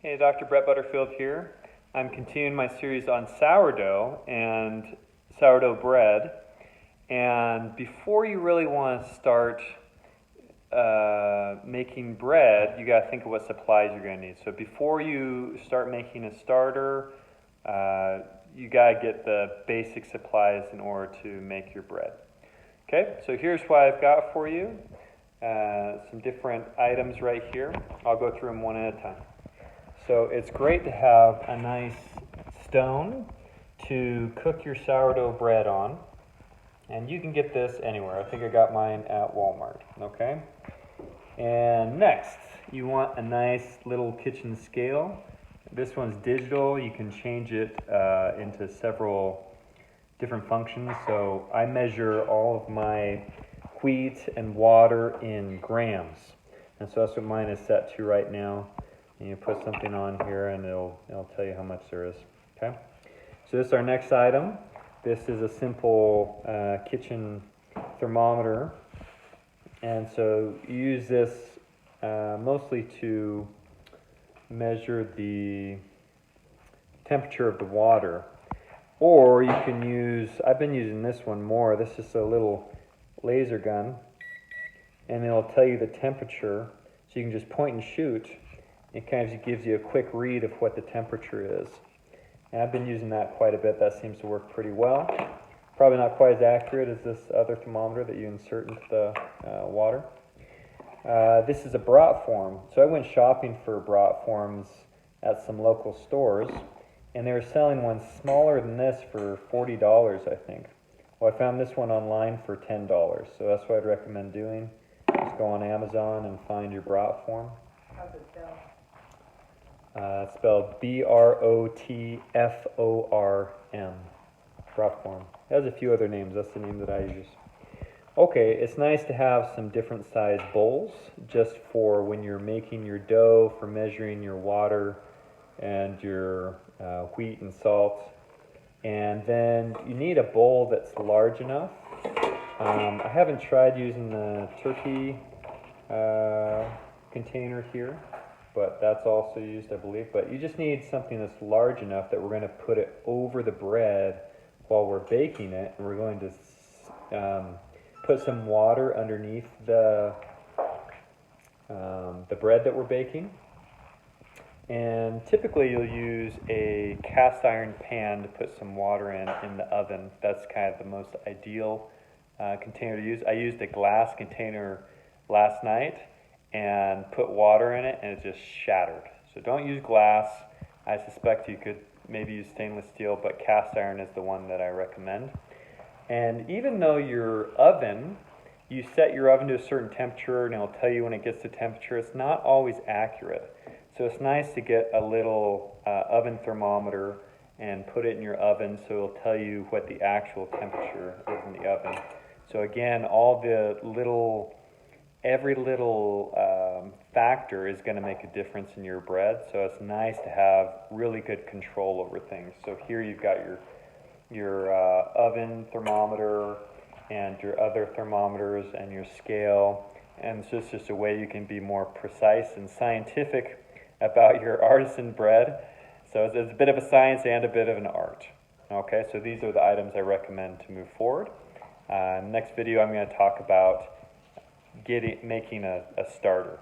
Hey, Dr. Brett Butterfield here. I'm continuing my series on sourdough and sourdough bread. And before you really want to start making bread, you got to think of what supplies you're going to need. So before you start making a starter, you got to get the basic supplies in order to make your bread. Okay, so here's what I've got for you. Some different items right here. I'll go through them one at a time. So it's great to have a nice stone to cook your sourdough bread on. And you can get this anywhere. I think I got mine at Walmart, okay? And next, you want a nice little kitchen scale. This one's digital. You can change it into several different functions. So I measure all of my wheat and water in grams. And so that's what mine is set to right now. And you put something on here and it'll tell you how much there is, okay? So this is our next item. This is a simple kitchen thermometer. And so you use this mostly to measure the temperature of the water. Or you can use, I've been using this one more. This is a little laser gun. And it'll tell you the temperature. So you can just point and shoot. It kind of just gives you a quick read of what the temperature is. And I've been using that quite a bit. That seems to work pretty well. Probably not quite as accurate as this other thermometer that you insert into the water. This is a brat form. So I went shopping for brat forms at some local stores, and they were selling one smaller than this for $40, I think. Well, I found this one online for $10, so that's what I'd recommend doing. Just go on Amazon and find your brat form. How's it spelled? It's spelled B-R-O-T-F-O-R-M. Brat form. It has a few other names. That's the name that I use. Okay, it's nice to have some different size bowls just for when you're making your dough, for measuring your water and your wheat and salt. And then you need a bowl that's large enough. I haven't tried using the turkey container here, but that's also used, I believe. But you just need something that's large enough that we're going to put it over the bread while we're baking it, and we're going to put some water underneath the bread that we're baking. And typically you'll use a cast iron pan to put some water in the oven. That's kind of the most ideal container to use. I used a glass container last night and put water in it, and it just shattered. So don't use glass. I suspect you could maybe use stainless steel, but cast iron is the one that I recommend. And even though your oven, you set your oven to a certain temperature and it'll tell you when it gets to temperature, it's not always accurate. So it's nice to get a little oven thermometer and put it in your oven so it'll tell you what the actual temperature is in the oven. So again, every little factor is going to make a difference in your bread. So it's nice to have really good control over things. So here you've got your oven thermometer and your other thermometers and your scale. And so it's just a way you can be more precise and scientific about your artisan bread. So it's a bit of a science and a bit of an art. Okay, so these are the items I recommend to move forward. Next video I'm going to talk about making a starter.